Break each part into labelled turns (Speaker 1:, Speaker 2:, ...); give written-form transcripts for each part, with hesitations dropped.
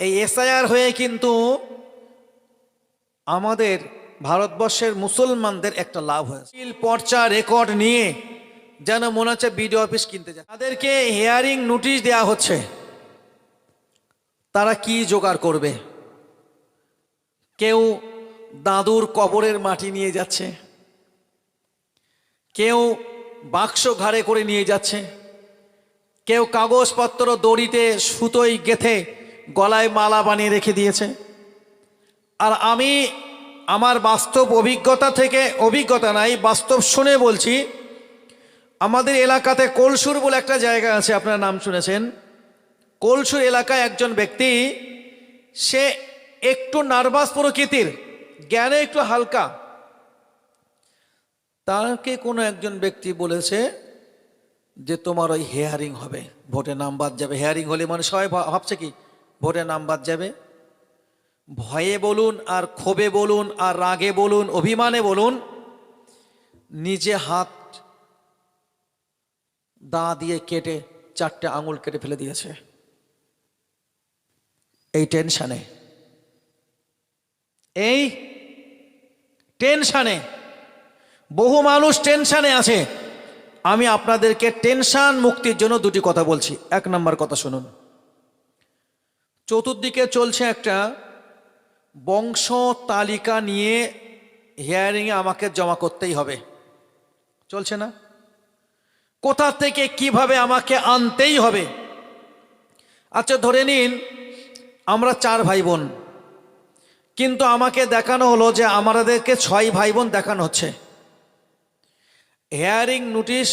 Speaker 1: এই এসআইআর হয়ে কিন্তু আমাদের ভারতবর্ষের মুসলমানদের একটা লাভ হয়েছে। পর্চা রেকর্ড নিয়ে যেন মনে হচ্ছে বিডিও অফিস কিনতে যায়। তাদেরকে হিয়ারিং নোটিশ দেওয়া হচ্ছে, তারা কি জোগাড় করবে। কেউ দাদুর কবরের মাটি নিয়ে যাচ্ছে, কেউ বাক্স ঘাড়ে করে নিয়ে যাচ্ছে, কেউ কাগজপত্র দড়িতে সুতোয় গেথে গলায় মালা বানিয়ে রেখে দিয়েছে। আর আমি আমার বাস্তব অভিজ্ঞতা থেকে, অভিজ্ঞতা নাই, বাস্তব শুনে বলছি, আমাদের এলাকাতে কলসুর বলে একটা জায়গা আছে, আপনারা নাম শুনেছেন। কলসুর এলাকায় একজন ব্যক্তি, সে একটু নার্ভাস প্রকৃতির, জ্ঞানে একটু হালকা। তাকে কোনো একজন ব্যক্তি বলেছে যে তোমার ওই হেয়ারিং হবে, ভোটে নাম বাদ যাবে। হেয়ারিং হলে মানে সবাই ভাবছে কি ভোটে নাম বাদ যাবে। ভয়ে বলুন আর ক্ষোভে বলুন আর রাগে বলুন, অভিমানে বলুন, নিজে হাত দা দিয়ে কেটে 4টে আঙুল কেটে ফেলে দিয়েছে এই টেনশানে। বহু মানুষ টেনশানে আছে। আমি আপনাদেরকে টেনশন মুক্তির জন্য দুটি কথা বলছি। 1 নম্বর কথা শুনুন। চতুর্দিকে চলছে একটা বংশ তালিকা নিয়ে হিয়ারিংয়ে আমাকে জমা করতেই হবে, চলছে না? কোথা থেকে কিভাবে আমাকে আনতেই হবে। আচ্ছা ধরে নিন আমরা 4 ভাই বোন, কিন্তু আমাকে দেখানো হলো যে আমাদেরকে 6 ভাই বোন দেখানো হচ্ছে। হিয়ারিং নোটিশ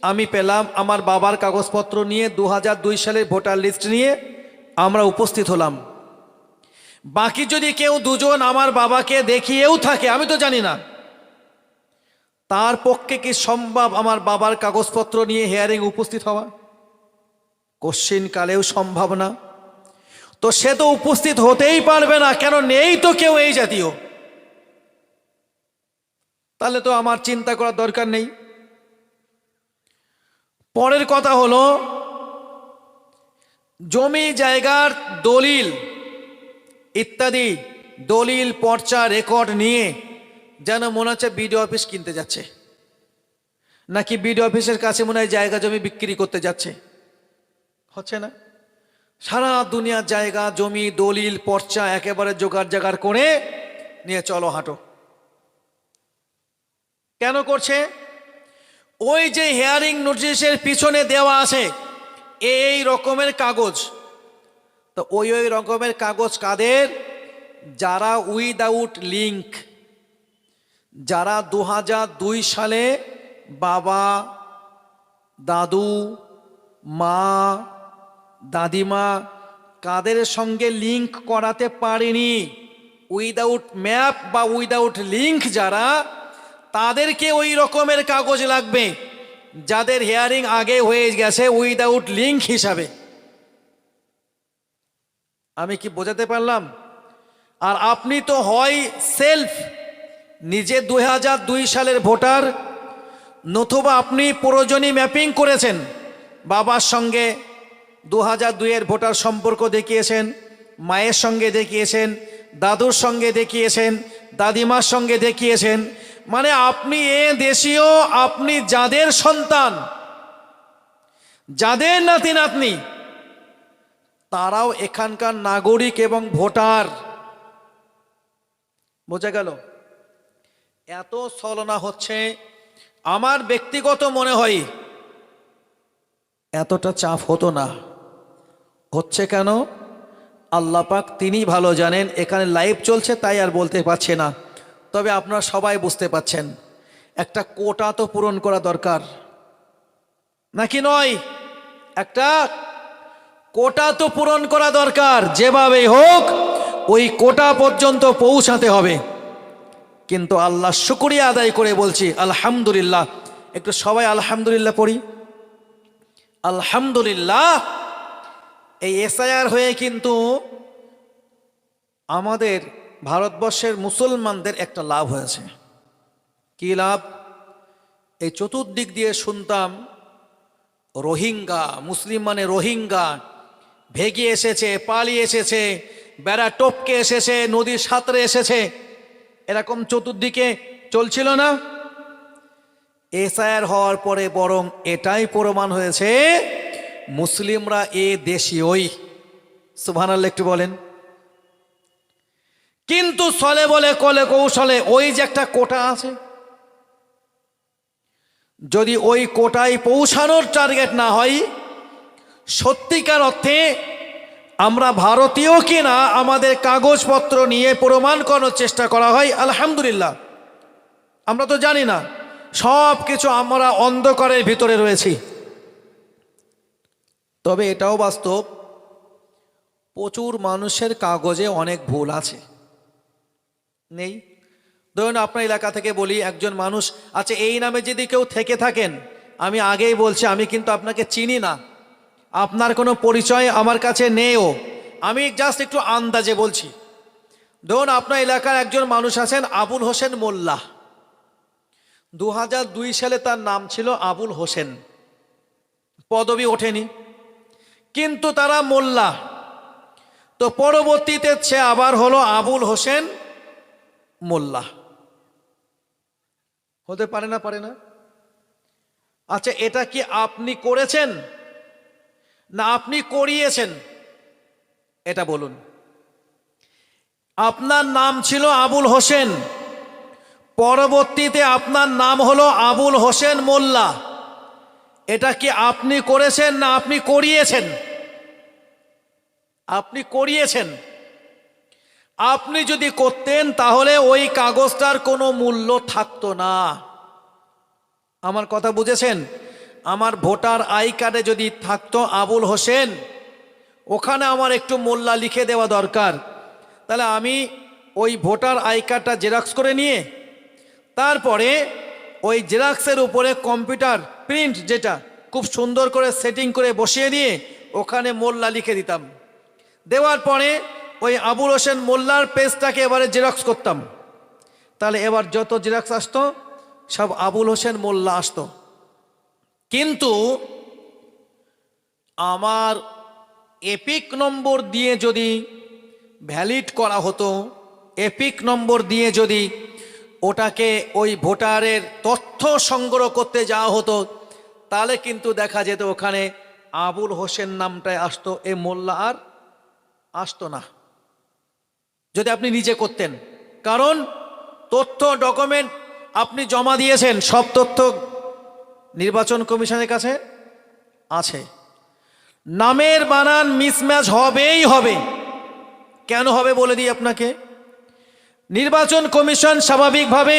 Speaker 1: আমি পেলাম আমার বাবার কাগজপত্র নিয়ে, 2002 সালের ভোটার লিস্ট নিয়ে আমরা উপস্থিত হলাম। বাকি যদি কেউ দুজন আমার বাবাকে দেখিয়েও থাকে, আমি তো জানি না, তার পক্ষে কি সম্ভব আমার বাবার কাগজপত্র নিয়ে হিয়ারিং উপস্থিত হওয়া? কোশ্চিন কালেও সম্ভব না। তো সে তো উপস্থিত হতেই পারবে না, কেন নেই তো কেউ এই জাতীয়। তাহলে তো আমার চিন্তা করার দরকার নেই। পরের কথা হলো, জমি জায়গার দলিল ইত্যাদি, দলিল পর্চা রেকর্ড নিয়ে যেন মনে হচ্ছে বিডিও অফিস কিনতে যাচ্ছে, নাকি বিডিও অফিসের কাছে মনে হয় জায়গা জমি বিক্রি করতে যাচ্ছে। হচ্ছে না? সারা দুনিয়ার জায়গা জমি দলিল পর্চা একেবারে জোগাড় জাগাড় করে নিয়ে চলো হাঁটো। কেন করছে? ওই যে হিয়ারিং নোটিশের পিছনে দেওয়া আছে এই রকমের কাগজ, তো ওই রকমের কাগজ কাদের? যারা উইদাউট লিঙ্ক, যারা 2002 সালে বাবা, দাদু, মা, দাদিমা কাদের সঙ্গে লিঙ্ক করাতে পারেনি, উইদাউট ম্যাপ বা উইদাউট লিঙ্ক যারা, তাদেরকে ওই রকমের কাগজ লাগবে যাদের হিয়ারিং আগে হয়ে গেছে উইদাউট লিঙ্ক হিসাবে। আমি কি বোঝাতে পারলাম? আর আপনি তো হয় সেলফ নিজে 2002 সালের ভোটার, নতুবা আপনি প্রয়োজনীয় ম্যাপিং করেছেন, বাবার সঙ্গে 2002-এর ভোটার সম্পর্ক দেখিয়েছেন, মায়ের সঙ্গে দেখিয়েছেন, দাদুর সঙ্গে দেখিয়েছেন, দাদিমার সঙ্গে দেখিয়েছেন। মানে আপনি এ দেশীয়, আপনি যাদের সন্তান, যাদের নাতি নাতনি, তারাও এখানকার নাগরিক এবং ভোটার। বোঝা গেল? এত ছলনা হচ্ছে, আমার ব্যক্তিগত মনে হয় এতটা চাপ হতো না। হচ্ছে কেন? আল্লাহ পাক তিনি ভালো জানেন। এখানে লাইভ চলছে তাই আর বলতে পারছে না, তবে আপনারা সবাই বুঝতে পাচ্ছেন একটা কোটা তো পূরণ করা দরকার, নাকি নয়? একটা কোটা তো পূরণ করা দরকার, যেভাবেই হোক ওই কোটা পর্যন্ত পৌঁছাতে হবে। কিন্তু আল্লাহ শুকরিয়া আদায় করে বলছি আলহামদুলিল্লাহ। একটু সবাই আলহামদুলিল্লাহ পড়ি। আলহামদুলিল্লাহ। এই এসআইআর হয়ে কিন্তু আমাদের ভারতবর্ষের মুসলমানদের একটা লাভ হয়েছে। কি লাভ? এই চতুর্দিক দিয়ে শুনতাম রোহিঙ্গা, মুসলিম মানে রোহিঙ্গা, ভেগে এসেছে, পালিয়ে এসেছে, বেড়া টপকে এসেছে, নদীর সাঁতরে এসেছে, এরকম চতুর্দিকে চলছিল না? এসআইআর হওয়ার পরে বরং এটাই প্রমাণ হয়েছে মুসলিমরা এ দেশীয়ই। সুবহানাল্লাহ একটু বলেন। কিন্তু ছলে বলে কলে কৌশলে ওই যে একটা কোটা আছে, যদি ওই কোটায় পৌঁছানোর টার্গেট না হয়, সত্যিকার অর্থে আমরা ভারতীয় কিনা আমাদের কাগজপত্র নিয়ে প্রমাণ করার চেষ্টা করা হয়, আলহামদুলিল্লাহ আমরা তো জানি না, সব কিছু আমরা অন্ধকারের ভিতরে রয়েছি। তবে এটাও বাস্তব, প্রচুর মানুষের কাগজে অনেক ভুল আছে, নেই? ধরুন আপনার এলাকা থেকে বলি, একজন মানুষ আচ্ছা এই নামে যদি কেউ থেকে থাকেন, আমি আগেই বলছি আমি কিন্তু আপনাকে চিনি না, আপনার কোনো পরিচয় আমার কাছে নেইও, আমি জাস্ট একটু আন্দাজে বলছি। ধরুন আপনার এলাকার একজন মানুষ আছেন আবুল হোসেন মোল্লা, 2002 সালে তার নাম ছিল আবুল হোসেন, পদবি ওঠেনি, কিন্তু তারা মোল্লা, তো পরবর্তীতে সে আবার হলো আবুল হোসেন মোল্লা। হতে পারে না? পারে না? আচ্ছা এটা কি আপনি করেছেন না আপনি করিয়েছেন? এটা বলুন। আপনার নাম ছিল আবুল হোসেন, পরবর্তীতে আপনার নাম হলো আবুল হোসেন মোল্লা, এটা কি আপনি করেছেন না আপনি করিয়েছেন? আপনি করিয়েছেন। আপনি যদি করতেন তাহলে ওই কাগজটার কোনো মূল্য থাকতো না। আমার কথা বুঝেছেন? আমার ভোটার আই কার্ডে যদি থাকতো আবুল হোসেন, ওখানে আমার একটু মোল্লা লিখে দেওয়া দরকার, তাহলে আমি ওই ভোটার আই কার্ডটা জেরক্স করে নিয়ে তারপরে ওই জেরক্সের উপরে কম্পিউটার প্রিন্ট, যেটা খুব সুন্দর করে সেটিং করে বসিয়ে দিয়ে ওখানে মোল্লা লিখে দিতাম, দেওয়ার পরে ওই আবুল হোসেন মোল্লার পেজটাকে এবারে জেরক্স করতাম, তাহলে এবার যত জেরক্স আসতো সব আবুল হোসেন মোল্লা আসতো। কিন্তু আমার এপিক নম্বর দিয়ে যদি ভ্যালিড করা হতো, এপিক নম্বর দিয়ে যদি ওটাকে ওই ভোটারের তথ্য সংগ্রহ করতে যাওয়া হতো, তাহলে কিন্তু দেখা যেত ওখানে আবুল হোসেন নামটাই আসতো, এ মোল্লা আর আসতো না, যদি আপনি নিজে করতেন। কারণ তথ্য ডকুমেন্ট আপনি জমা দিয়েছেন, সব তথ্য নির্বাচন কমিশনের কাছে আছে। নামের বানান মিসম্যাচ হবেই হবে। কেন হবে বলে দিই আপনাকে। নির্বাচন কমিশন স্বাভাবিকভাবে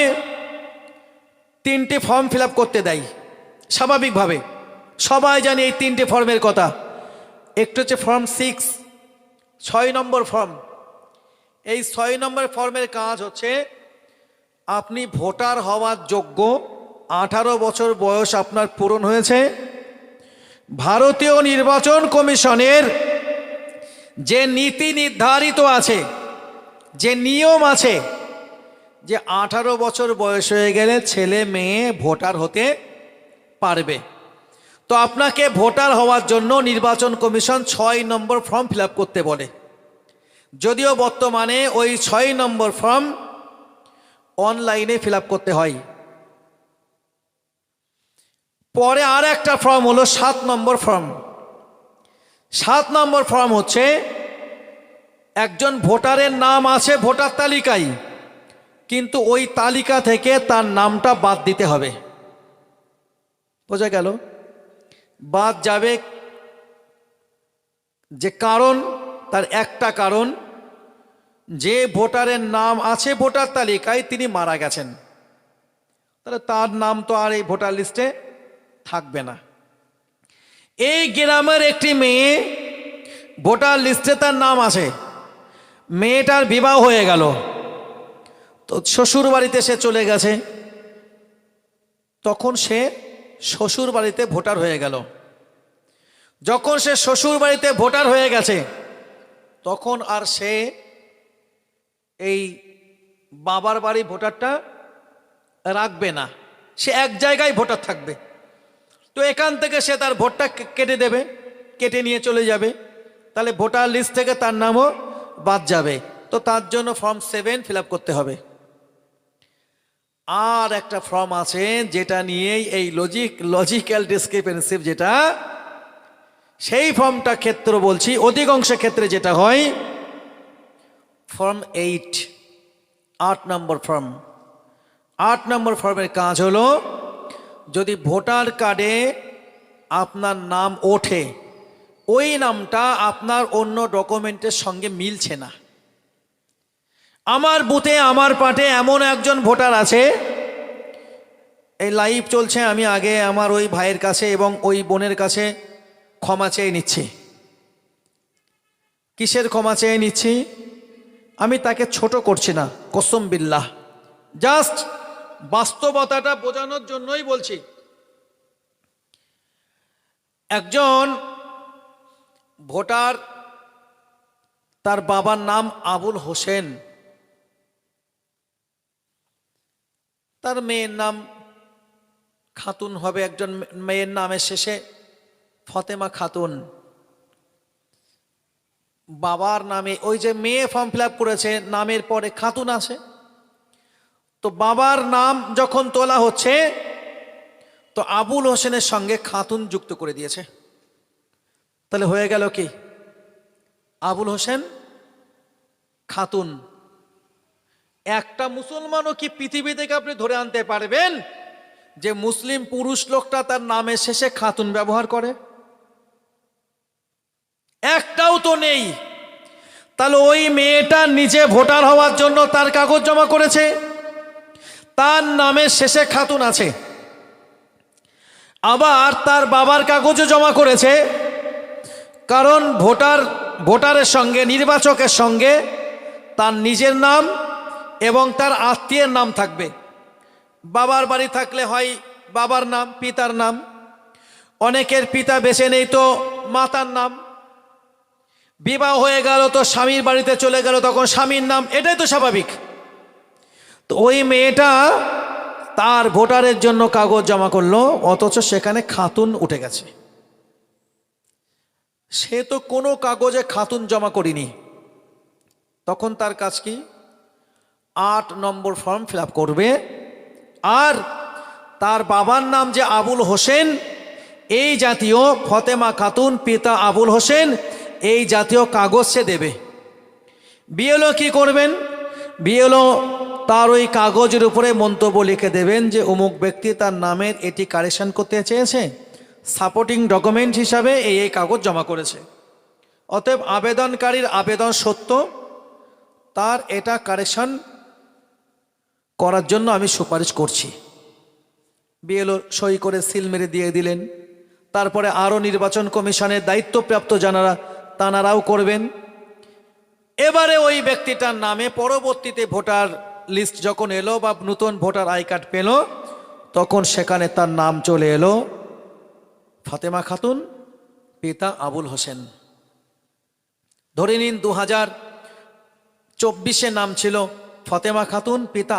Speaker 1: 3টে ফর্ম ফিল আপ করতে দেয়, স্বাভাবিকভাবে সবাই জানে এই 3টে ফর্মের কথা। একটু হচ্ছে ফর্ম 6, 6 নম্বর ফর্ম। এই 6 নম্বর ফর্মের কাজ হচ্ছে আপনি ভোটার হওয়ার যোগ্য, 18 বছর বয়স আপনার পূরণ হয়েছে, ভারতীয় নির্বাচন কমিশনের যে নীতি নির্ধারিত আছে, যে নিয়ম আছে, যে 18 বছর বয়স হয়ে গেলে ছেলে মেয়ে ভোটার হতে পারবে, তো আপনাকে ভোটার হওয়ার জন্য নির্বাচন কমিশন 6 নম্বর ফর্ম ফিল আপ করতে বলে। যদিও বর্তমানে ওই 6 নম্বর ফর্ম অনলাইনে ফিল আপ করতে হয়। পরে আর একটা ফর্ম হলো 7 নম্বর ফর্ম। 7 নম্বর ফর্ম হচ্ছে একজন ভোটারের নাম আছে ভোটার তালিকায়, কিন্তু ওই তালিকা থেকে তার নামটা বাদ দিতে হবে। বোঝা গেল? বাদ যাবে যে কারণ, তার একটা কারণ, যে ভোটারের নাম আছে ভোটার তালিকায় তিনি মারা গেছেন, তাহলে তার নাম তো আর এই ভোটার লিস্টে থাকবে না। এই গ্রামের একটি মেয়ে ভোটার লিস্টে তার নাম আছে, মেয়েটার বিবাহ হয়ে গেল, তো শ্বশুর বাড়িতে সে চলে গেছে, তখন সে শ্বশুর বাড়িতে ভোটার হয়ে গেল। যখন সে শ্বশুর বাড়িতে ভোটার হয়ে গেছে, তখন আর সে এই বাবার বাড়ি ভোটারটা রাখবে না, সে এক জায়গায় ভোটার থাকবে। তো এখান থেকে সে তার ভোটটা কেটে দেবে, কেটে নিয়ে চলে যাবে তাহলে ভোটার লিস্ট থেকে তার নামও বাদ যাবে। তো তার জন্য ফর্ম 7 ফিল আপ করতে হবে। আর একটা ফর্ম আছে যেটা নিয়েই এই লজিক্যাল ডিসক্রিপেন্সি, যেটা সেই ফর্মটা ক্ষেত্র বলছি, অধিকাংশ ক্ষেত্রে যেটা হয় ফর্ম 8 নম্বর ফর্ম। 8 নম্বর ফর্মের কাজ হলো, যদি ভোটার কার্ডে আপনার নাম ওঠে, ওই নামটা আপনার অন্য ডকুমেন্টের সঙ্গে মিলছে না। আমার বুথে আমার পার্টে এমন একজন ভোটার আছে, এই লাইভ চলছে, আমি আগে আমার ওই ভাইয়ের কাছে এবং ওই বোনের কাছে ক্ষমা চেয়ে নিচ্ছি। কিসের ক্ষমা চেয়ে নিচ্ছি? আমি তাকে ছোট করছি না, কসম বিল্লাহ, জাস্ট বাস্তবতাটা বোঝানোর জন্যই বলছি। একজন ভোটার, তার বাবার নাম আবুল হোসেন, তার মেয়ের নাম খাতুন হবে, একজন মেয়ের নামের শেষে ফতেমা খাতুন। বাবার নামে ওই যে মেয়ে ফর্ম ফিল আপ করেছে, নামের পরে খাতুন আছে, তো বাবার নাম যখন তোলা হচ্ছে তো আবুল হোসেনের সঙ্গে খাতুন যুক্ত করে দিয়েছে। তাহলে হয়ে গেল কি, আবুল হোসেন খাতুন। একটা মুসলমানও কি পৃথিবী থেকে আপনি ধরে আনতে পারবেন যে মুসলিম পুরুষ লোকটা তার নামের শেষে খাতুন ব্যবহার করে? একটাও তো নেই। তাহলে ওই মেয়েটা নিজে ভোটার হওয়ার জন্য তার কাগজ জমা করেছে, তার নামের শেষে খাতুন আছে, আবার তার বাবার কাগজও জমা করেছে, কারণ ভোটারের সঙ্গে, নির্বাচকের সঙ্গে তার নিজের নাম এবং তার আত্মীয়ের নাম থাকবে। বাবার বাড়ি থাকলে হয় বাবার নাম, পিতার নাম, অনেকের পিতা বেঁচে নেই তো মাতার নাম, বিবাহ হয়ে গেল তো স্বামীর বাড়িতে চলে গেল তখন স্বামীর নাম, এটাই তো স্বাভাবিক। তো ওই মেয়েটা তার ভোটারের জন্য কাগজ জমা করলো, অথচ সেখানে খাতুন উঠে গেছে। সে তো কোনো কাগজে খাতুন জমা করিনি, তখন তার কাজ কি? 8 নম্বর ফর্ম ফিল আপ করবে, আর তার বাবার নাম যে আবুল হোসেন, এই জাতীয় ফতেমা খাতুন, পিতা আবুল হোসেন, এই জাতীয় কাগজ সে দেবে। বিএলও কি করবেন? বিএলও তার ওই কাগজের উপরে মন্তব্য লিখে দেবেন যে অমুক ব্যক্তি তার নামের এটি কারেকশন করতে চেয়েছে, সাপোর্টিং ডকুমেন্ট হিসাবে এই কাগজ জমা করেছে, অতএব আবেদনকারীর আবেদন সত্য, তার এটা কারেকশন করার জন্য আমি সুপারিশ করছি। বিএলও সই করে সিল মেরে দিয়ে দিলেন। তারপরে আরও নির্বাচন কমিশনের দায়িত্বপ্রাপ্ত যারা তানারাও করবেন। এবারে ওই ব্যক্তিটার নামে পরবর্তীতে ভোটার লিস্ট যখন এলো বা নতুন ভোটার আই কার্ড পেল, তখন সেখানে তার নাম চলে এলো ফাতেমা খাতুন, পিতা আবুল হোসেন। ধরে নিন 2024-এ নাম ছিল ফাতেমা খাতুন, পিতা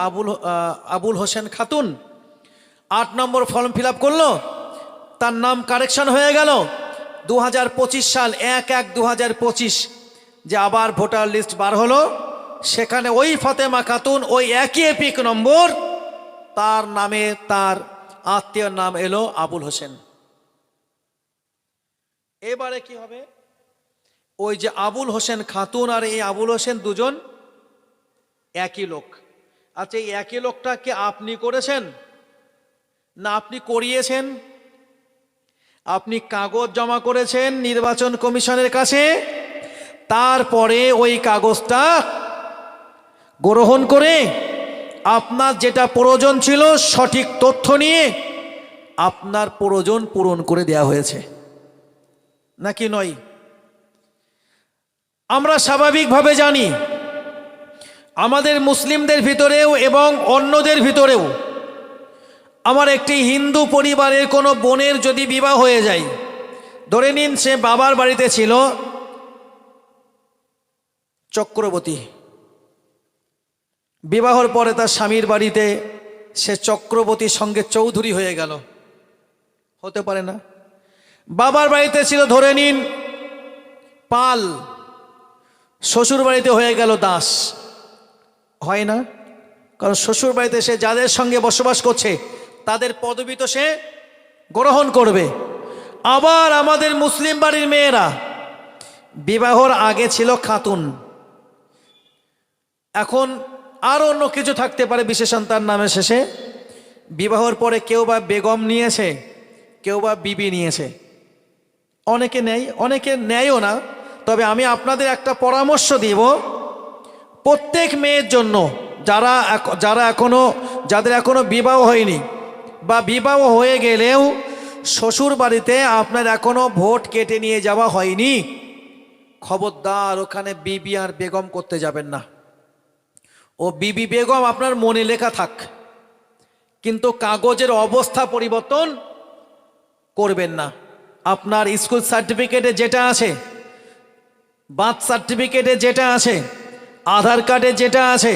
Speaker 1: আবুল হোসেন খাতুন। 8 নম্বর ফর্ম ফিল আপ করলো, তার নাম কারেকশন হয়ে গেল। 2025 সাল 1/1/2025 যে আবার ভোটার লিস্ট বার হলো, সেখানে ওই ফাতেমা খাতুন, ওই একই এপিক নম্বর, তার নামে তার আত্মীয়র নাম এলো আবুল হোসেন। এবারে কি হবে? ওই যে আবুল হোসেন খাতুন আর এই আবুল হোসেন দুজন একই লোক। আচ্ছা, এই একই লোকটাকে আপনি করেছেন না আপনি করিয়েছেন? আপনি কাগজ জমা করেছেন নির্বাচন কমিশনের কাছে, তারপরে ওই কাগজটা গ্রহণ করে আপনার যেটা প্রয়োজন ছিল সঠিক তথ্য নিয়ে আপনার প্রয়োজন পূরণ করে দেয়া হয়েছে নাকি নয়? আমরা স্বাভাবিকভাবে জানি আমাদের মুসলিমদের ভিতরেও এবং অন্যদের ভিতরেও, আমার একটি হিন্দু পরিবারের কোনো বোনের যদি বিবাহ হয়ে যায়, ধরে নিন সে বাবার বাড়িতে ছিল চক্রবর্তী, বিবাহর পরে তার স্বামীর বাড়িতে সে চক্রবর্তীর সঙ্গে চৌধুরী হয়ে গেল, হতে পারে না? বাবার বাড়িতে ছিল ধরে নিন পাল, শ্বশুর বাড়িতে হয়ে গেল দাস, হয় না? কারণ শ্বশুর বাড়িতে সে যাদের সঙ্গে বসবাস করছে তাদের পদবি তো সে গ্রহণ করবে। আবার আমাদের মুসলিম বাড়ির মেয়েরা বিবাহর আগে ছিল খাতুন, এখন আর অন্য কিছু থাকতে পারে বিশেষণ তার নামের শেষে। বিবাহর পরে কেউ বা বেগম নিয়েছে, কেউ বা বিবি নিয়েছে, অনেকে নেয়, অনেকে নেয়ও না। তবে আমি আপনাদের একটা পরামর্শ দিব, প্রত্যেক মেয়ের জন্য যাদের এখনো বিবাহ হয়নি বা বিবাহ হয়ে গেলেও শ্বশুর বাড়িতে আপনার এখনো ভোট কেটে নিয়ে যাওয়া হয়নি, খবরদার ওখানে বিবি আর বেগম করতে যাবেন না। ও বিবি বেগম আপনার মনে লেখা থাক, কিন্তু কাগজের অবস্থা পরিবর্তন করবেন না। আপনার স্কুল সার্টিফিকেটে যেটা আছে, বার্থ সার্টিফিকেটে যেটা আছে, আধার কার্ডে যেটা আছে,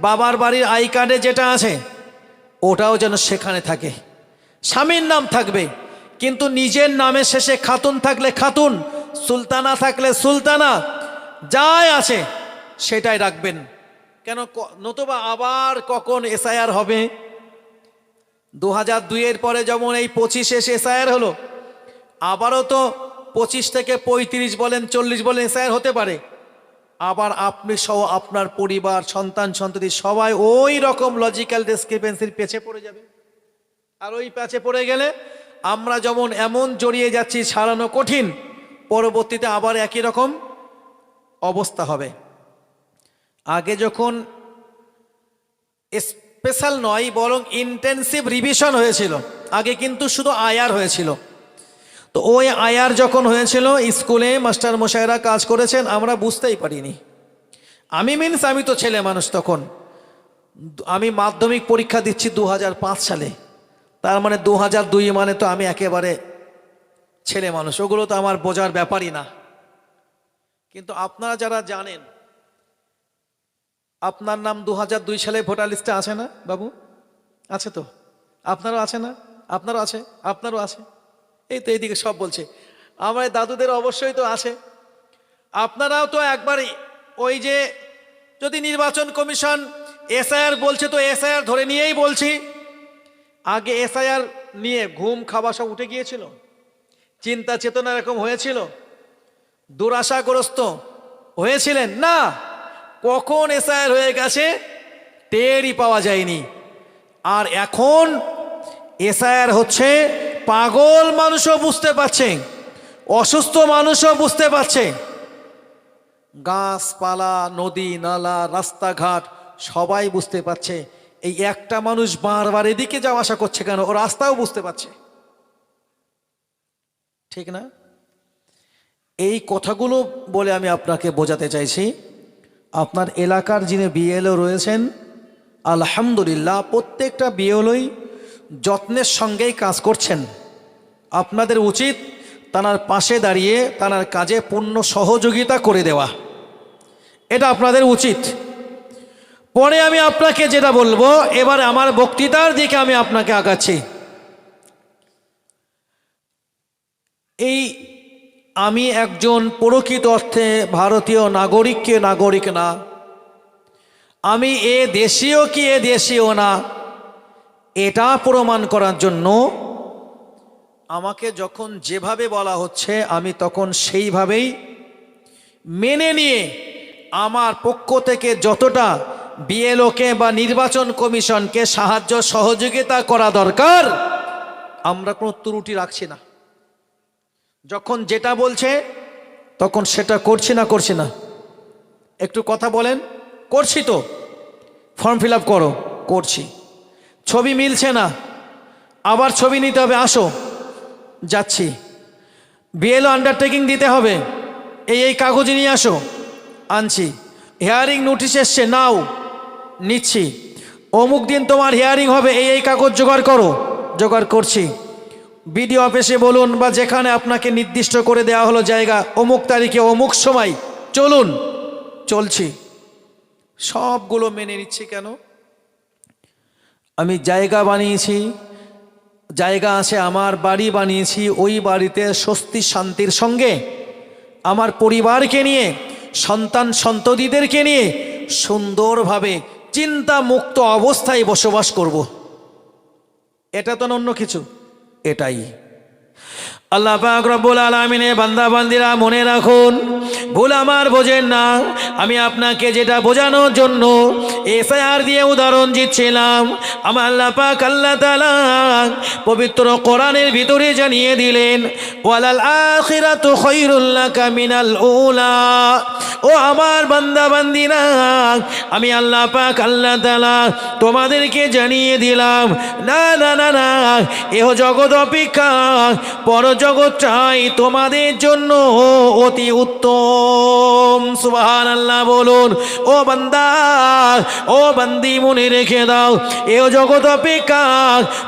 Speaker 1: বাবার বাড়ির আই কার্ডে যেটা আছে, ওটাও যেন সেখানে থাকে। স্বামীর নাম থাকবে, কিন্তু নিজের নামের শেষে খাতুন থাকলে খাতুন, সুলতানা থাকলে সুলতানা, যাই আছে সেটাই রাখবেন। কেন নতুবা আবার কখন এসআইআর হবে? 2002-এর পরে যেমন এই 25 এসআইআর হলো, আবারও তো 25 থেকে 35 বলেন 40 বলেন এসআইআর হতে পারে। আবার আপনি সহ আপনার পরিবার, সন্তান সন্ততি সবাই ওই রকম লজিক্যাল ডিসক্রিপেন্সির পেছে পড়ে যাবে। আর ওই প্যাচে পড়ে গেলে আমরা যেমন এমন জড়িয়ে যাচ্ছি, ছাড়ানো কঠিন, পরবর্তীতে আবার একই রকম অবস্থা হবে। আগে যখন স্পেশাল নয় বরং ইন্টেন্সিভ রিভিশন হয়েছিল, আগে কিন্তু শুধু আয়ার হয়েছিল, তো ওই আয়ার যখন হয়েছিল স্কুলে মাস্টার মশাইরা কাজ করেছেন, আমরা বুঝতেই পারিনি। আমি তো ছেলে মানুষ, তখন আমি মাধ্যমিক পরীক্ষা দিচ্ছি 2005 সালে, তার মানে 2002 মানে তো আমি একেবারে ছেলে মানুষ, ওগুলো তো আমার বোঝার ব্যাপারই না। কিন্তু আপনারা যারা জানেন, আপনার নাম 2002 সালে ভোটার লিস্টে আছে না বাবু? আছে তো? আপনারও আছে না? আপনারও আছে, আপনারও আছে। এই তো এইদিকে সব বলছে, আমার দাদুদের অবশ্যই তো আছে। আপনারাও তো একবার ওই যে, যদি নির্বাচন কমিশন এসআইআর বলছে তো এসআইআর ধরে নিয়েই বলছি, আগে এসআইআর নিয়ে ঘুম খাওয়া সব উঠে গিয়েছিল, চিন্তা চেতনা এরকম হয়েছিল, দুরাশাগ্রস্ত হয়েছিলেন না? কখন এসআইআর হয়ে গেছে টেরই পাওয়া যায়নি। আর এখন এসআইআর হচ্ছে, পাগল মানুষও বুঝতে পারছে, অসুস্থ মানুষও বুঝতে পারছে, গাছপালা, নদী নালা, রাস্তাঘাট সবাই বুঝতে পারছে। এই একটা মানুষ বারবার এদিকে যাওয়া আসা করছে কেন, ও রাস্তাও বুঝতে পারছে, ঠিক না? এই কথাগুলো বলে আমি আপনাকে বোঝাতে চাইছি, আপনার এলাকার যিনি বিএলও রয়েছেন, আলহামদুলিল্লাহ প্রত্যেকটা বিএলওই যত্নের সঙ্গেই কাজ করছেন। আপনাদের উচিত তার পাশে দাঁড়িয়ে তার কাজে পূর্ণ সহযোগিতা করে দেওয়া, এটা আপনাদের উচিত। পরে আমি আপনাকে যেটা বলবো, এবার আমার বক্তৃতার দিকে আমি আপনাকে আগাচ্ছি। আমি একজন প্রকৃত অর্থে ভারতীয় নাগরিক না, আমি এ দেশীয় না, এটা প্রমাণ করার জন্য আমাকে যখন যেভাবে বলা হচ্ছে আমি তখন সেইভাবেই মেনে নিয়ে আমার পক্ষ থেকে যতটা বিএলওকে বা নির্বাচন কমিশনকে সাহায্য সহযোগিতা করা দরকার, আমরা কোনো ত্রুটি রাখছি না। যখন যেটা বলছে তখন সেটা করছি না? একটু কথা বলেন। করছি তো, ফর্ম ফিল আপ করো, করছি। ছবি মিলছে না, আবার ছবি নিতে হবে, আসো, যাচ্ছি। বিএলও আন্ডারটেকিং দিতে হবে, এই কাগজ নিয়ে আসো, আনছি। হিয়ারিং নোটিশ এসছে, নাও, নিচ্ছি। অমুক দিন তোমার হিয়ারিং হবে, এই কাগজ জোগাড় করো, জোগাড় করছি। বিডিও অফিসে বলুন বা যেখানে আপনাকে নির্দিষ্ট করে দেওয়া হলো জায়গা, অমুক তারিখে অমুক সময় চলুন, চলছি। সবগুলো মেনে নিচ্ছি। কেন? আমি জায়গা বানিয়েছি, জায়গা আছে, আমার বাড়ি বানিয়েছি, ওই বাড়িতে স্বস্তি শান্তির সঙ্গে আমার পরিবারকে নিয়ে, সন্তান সন্ততিদেরকে নিয়ে সুন্দরভাবে চিন্তা মুক্ত অবস্থায় বসবাস করব। এটা তো অন্য কিছু, এটাই। আল্লাহ পাক রব্বুল আলামিনের বান্দা বান্দিরা মনে রাখুন, ভুল আমার বোঝেন না। আমি আপনাকে যেটা বোঝানোর জন্য এসআইআর দিয়ে উদাহরণ দিচ্ছিলাম, আমার আল্লাহ পাক আল্লাহ তাআলা পবিত্র কোরআনের ভিতরে জানিয়ে দিলেন, ওয়ালাল আখিরাতু খায়রুল লাকা মিনাল উলা। ও আমার বান্দা বান্দিরা, আমি আল্লাহ পাক আল্লাহ তাআলা তোমাদেরকে জানিয়ে দিলাম, না না না না, এহ জগৎ অপেক্ষা পরজগৎটাই তোমাদের জন্য অতি উত্তম। সুবহানাল্লাহ বলুন। ও বান্দা, ও বান্দি, মনে রেখে দাও, এহ জগৎ অপেক্ষা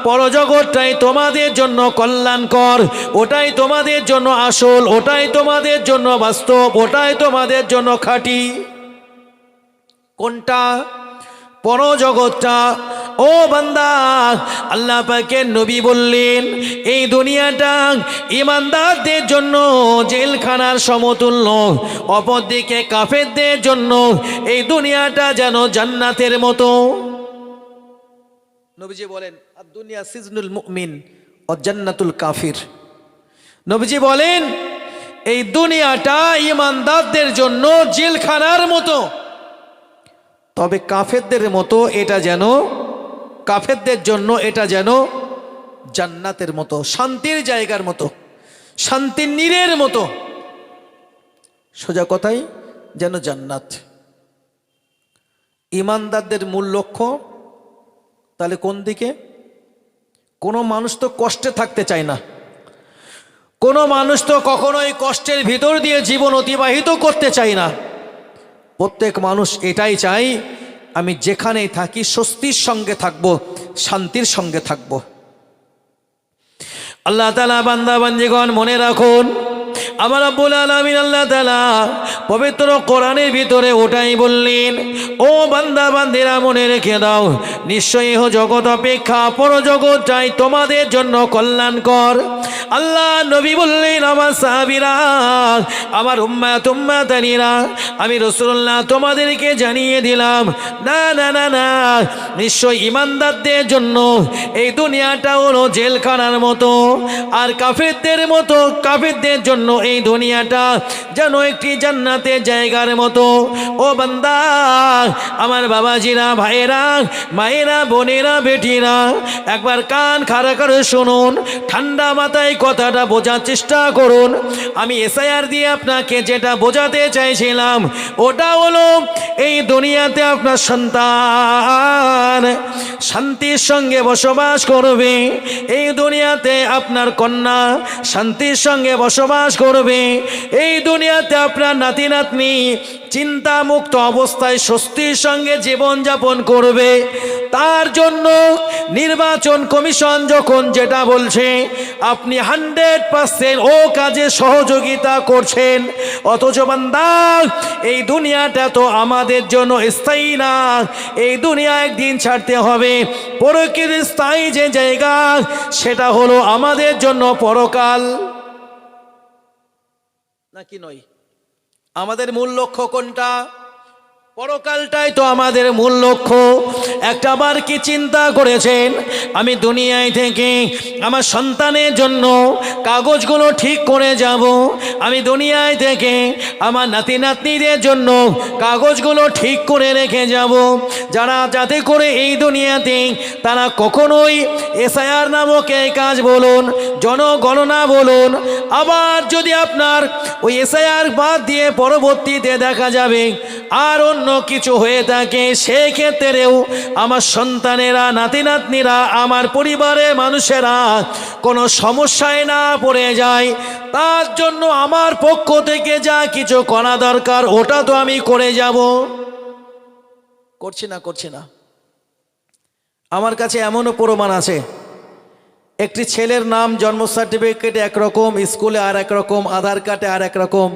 Speaker 1: পরজগৎটাই তোমাদের জন্য কল্যাণকর, ওটাই তোমাদের জন্য আসল, ওটাই তোমাদের জন্য বাস্তব, ওটাই তোমাদের জন্য খাঁটি। কোনটা? পরজগৎটা। ও বান্দা, আল্লাহ পাকের নবী বললেন, এই দুনিয়াটা ঈমানদারদের জন্য জেলখানার সমতুল্য, অপরদিকে কাফেরদের জন্য এই দুনিয়াটা যেন জান্নাতের মতো। নবীজি বলেন, আদ-দুনিয়া সিজনুল মুমিন ওয়া জান্নাতুল কাফির। নবীজি বলেন, এই দুনিয়াটা ঈমানদারদের জন্য জেলখানার মতো, তবে কাফেরদের মতো এটা যেন, কাফেরদের জন্য এটা যেন জান্নাতের মতো, শান্তির জায়গার মতো, শান্তির নীড়ের মতো। সোজা কথাই যেন জান্নাত। ঈমানদারদের মূল লক্ষ্য তাহলে কোন দিকে? কোনো মানুষ তো কষ্টে থাকতে চায় না, কোনো মানুষ তো কখনোই কষ্টের ভিতর দিয়ে জীবন অতিবাহিত করতে চায় না। প্রত্যেক মানুষ এটাই চাই, আমি যেখানেই থাকি স্বস্তির সঙ্গে থাকবো, শান্তির সঙ্গে থাকবো। আল্লাহ তাআলা বান্দা বান্দীগণ মনে রাখুন, আমার রব্বুল আলামিন আল্লাহ তাআলা পবিত্র কোরআনের ভিতরে ওটাই বললেন, ও বান্দা বান্দিরা মনে রেখে দাও, নিশ্চয়ই জগৎ অপেক্ষা পরজগৎটাই তোমাদের জন্য কল্যাণকর। আল্লাহ নবী বললেন, আমার সাহাবীরা, আমার উম্মাতানিরা, আমি রাসূলুল্লাহ তোমাদেরকে জানিয়ে দিলাম, না না না না, নিশ্চয়ই ঈমানদারদের জন্য এই দুনিয়াটা হলো জেলখানার মতো, আর কাফেরদের মতো, কাফেরদের জন্য এই দুনিয়াটা যেন একটি জান্নাতের জায়গার মতো। ও বান্দা, আমার বাবাজিরা, ভাইয়েরা, মায়েরা, বোনেরা, বেটিরা, একবার কান খাড়া করে শুনুন, ঠান্ডা মাথায় কথাটা বোঝার চেষ্টা করুন। আমি এসআইআর দিয়ে আপনাকে যেটা বোঝাতে চাইছিলাম, ওটা হলো এই দুনিয়াতে আপনার সন্তান শান্তির সঙ্গে বসবাস করবে, এই দুনিয়াতে আপনার কন্যা শান্তির সঙ্গে বসবাস করবে, এই দুনিয়াতে আপনার নাতি নাতনি চিন্তা মুক্ত অবস্থায় স্বস্তির সঙ্গে জীবনযাপন করবে। তার জন্য নির্বাচন কমিশন যখন যেটা বলছে, আপনি 100% ও কাজে সহযোগিতা করছেন। অথচ বান্দা, এই দুনিয়াটা তো আমাদের জন্য স্থায়ী না, এই দুনিয়া একদিন ছাড়তে হবে। পরকালের স্থায়ী যে জায়গা, সেটা হলো আমাদের জন্য পরকাল, নাকি নয়? আমাদের মূল লক্ষ্য কোনটা? পরকালটাই তো আমাদের মূল লক্ষ্য। একটাবার কি চিন্তা করেছেন, আমি দুনিয়ায় থেকে আমার সন্তানের জন্য কাগজগুলো ঠিক করে যাব, আমি দুনিয়ায় থেকে আমার নাতি নাতনিদের জন্য কাগজগুলো ঠিক করে রেখে যাব, যারা যাতে করে এই দুনিয়াতে তারা কখনোই এসআইআর নামক এই কাজ বলুন, জনগণনা বলুন, আবার যদি আপনার ওই এসআইআর বাদ দিয়ে পরবর্তীতে দেখা যাবে আর অন্য কিছু হয়ে থাকে, সেক্ষেত্রেও আমার সন্তানেরা, নাতি নাতনিরা, আমার পরিবারের মানুষেরা কোনো সমস্যায় না পড়ে যায়, তার জন্য আমার পক্ষ থেকে যা কিছু করা দরকার ওটা তো আমি করে যাব। করছি না? আমার কাছে এমনও প্রমাণ আছে, একটি ছেলের নাম জন্ম সার্টিফিকেটে একরকম, স্কুলে আর একরকম, আধার কার্ডে আর একরকম,